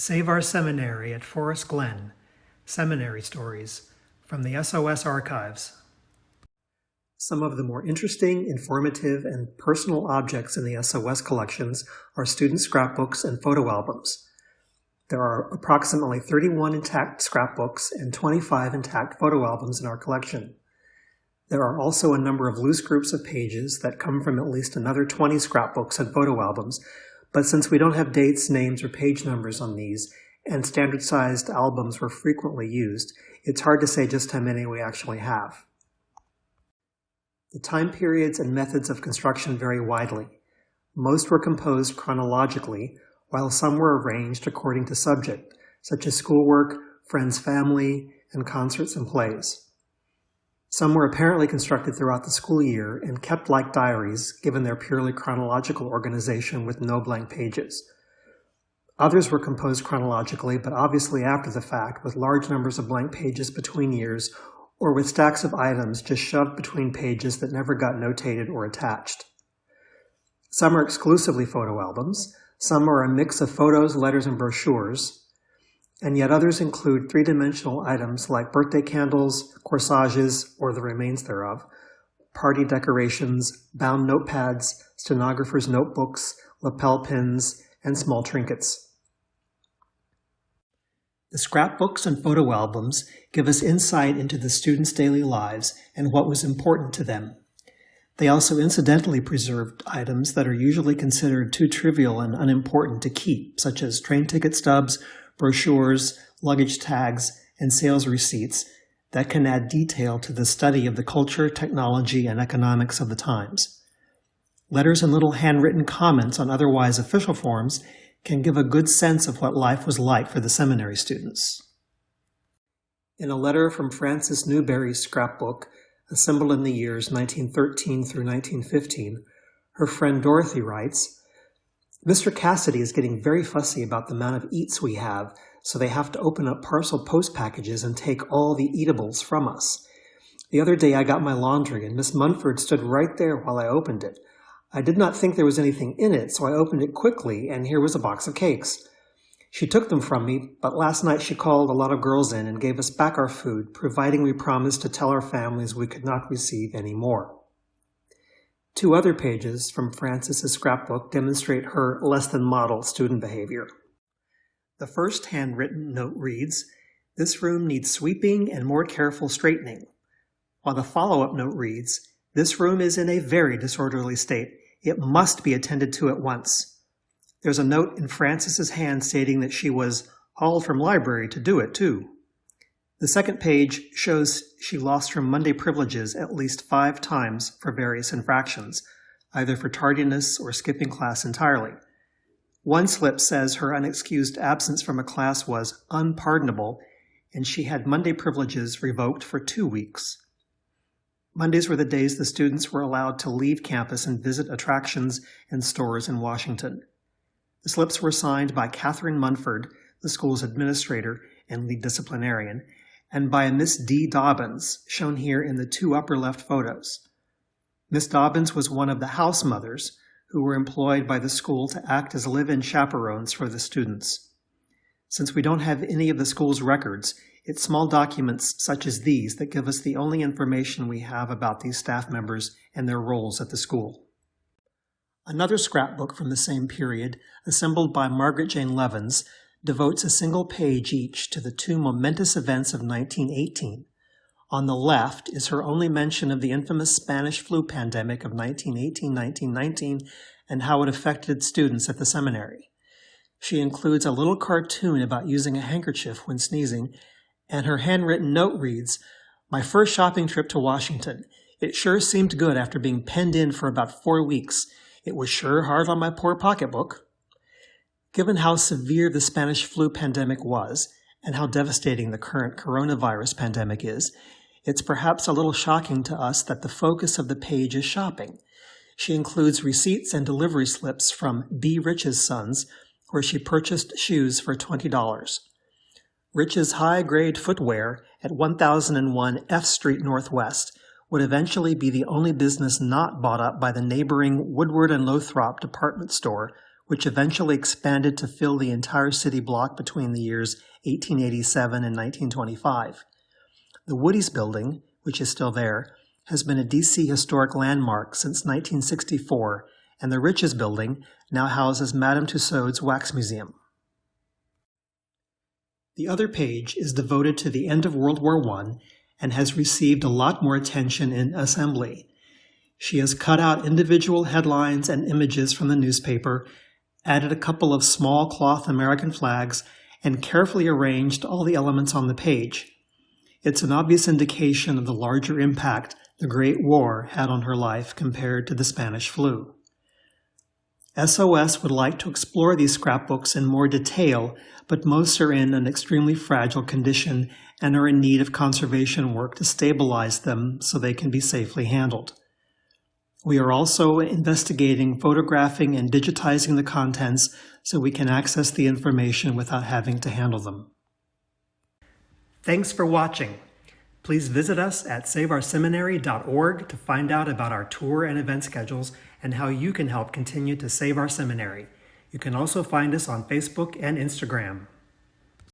Save Our Seminary at Forest Glen, Seminary Stories, from the SOS Archives. Some of the more interesting, informative, and personal objects in the SOS collections are student scrapbooks and photo albums. There are approximately 31 intact scrapbooks and 25 intact photo albums in our collection. There are also a number of loose groups of pages that come from at least another 20 scrapbooks and photo albums, but since we don't have dates, names, or page numbers on these, and standard-sized albums were frequently used, it's hard to say just how many we actually have. The time periods and methods of construction vary widely. Most were composed chronologically, while some were arranged according to subject, such as schoolwork, friends' family, and concerts and plays. Some were apparently constructed throughout the school year and kept like diaries, given their purely chronological organization with no blank pages. Others were composed chronologically, but obviously after the fact, with large numbers of blank pages between years, or with stacks of items just shoved between pages that never got notated or attached. Some are exclusively photo albums, some are a mix of photos, letters, and brochures, and yet others include three-dimensional items like birthday candles, corsages, or the remains thereof, party decorations, bound notepads, stenographers' notebooks, lapel pins, and small trinkets. The scrapbooks and photo albums give us insight into the students' daily lives and what was important to them. They also incidentally preserved items that are usually considered too trivial and unimportant to keep, such as train ticket stubs, brochures, luggage tags, and sales receipts that can add detail to the study of the culture, technology, and economics of the times. Letters and little handwritten comments on otherwise official forms can give a good sense of what life was like for the seminary students. In a letter from Frances Newberry's scrapbook, assembled in the years 1913 through 1915, her friend Dorothy writes, "Mr. Cassidy is getting very fussy about the amount of eats we have, so they have to open up parcel post packages and take all the eatables from us. The other day I got my laundry and Miss Munford stood right there while I opened it. I did not think there was anything in it, so I opened it quickly, and here was a box of cakes. She took them from me, but last night she called a lot of girls in and gave us back our food, providing we promised to tell our families we could not receive any more." Two other pages from Frances's scrapbook demonstrate her less-than-model student behavior. The first handwritten note reads, "This room needs sweeping and more careful straightening," while the follow-up note reads, "This room is in a very disorderly state. It must be attended to at once." There's a note in Frances's hand stating that she was hauled from library to do it, too. The second page shows she lost her Monday privileges at least 5 times for various infractions, either for tardiness or skipping class entirely. One slip says her unexcused absence from a class was unpardonable, and she had Monday privileges revoked for 2 weeks. Mondays were the days the students were allowed to leave campus and visit attractions and stores in Washington. The slips were signed by Catherine Munford, the school's administrator and lead disciplinarian, and by a Miss D. Dobbins, shown here in the 2 upper left photos. Miss Dobbins was one of the house mothers who were employed by the school to act as live-in chaperones for the students. Since we don't have any of the school's records, it's small documents such as these that give us the only information we have about these staff members and their roles at the school. Another scrapbook from the same period, assembled by Margaret Jane Levins, devotes a single page each to the 2 momentous events of 1918. On the left is her only mention of the infamous Spanish flu pandemic of 1918-1919 and how it affected students at the seminary. She includes a little cartoon about using a handkerchief when sneezing, and her handwritten note reads, "My first shopping trip to Washington. It sure seemed good after being penned in for about 4 weeks. It was sure hard on my poor pocketbook." Given how severe the Spanish flu pandemic was, and how devastating the current coronavirus pandemic is, it's perhaps a little shocking to us that the focus of the page is shopping. She includes receipts and delivery slips from B. Rich's Sons, where she purchased shoes for $20. Rich's high-grade footwear at 1001 F Street Northwest would eventually be the only business not bought up by the neighboring Woodward and Lothrop department store, which eventually expanded to fill the entire city block between the years 1887 and 1925. The Woody's Building, which is still there, has been a DC historic landmark since 1964, and the Riches Building now houses Madame Tussauds Wax Museum. The other page is devoted to the end of World War I and has received a lot more attention in assembly. She has cut out individual headlines and images from the newspaper, added a couple of small cloth American flags, and carefully arranged all the elements on the page. It's an obvious indication of the larger impact the Great War had on her life compared to the Spanish flu. SOS would like to explore these scrapbooks in more detail, but most are in an extremely fragile condition and are in need of conservation work to stabilize them so they can be safely handled. We are also investigating photographing and digitizing the contents so we can access the information without having to handle them. Thanks for watching. Please visit us at saveourseminary.org to find out about our tour and event schedules and how you can help continue to save our seminary. You can also find us on Facebook and Instagram.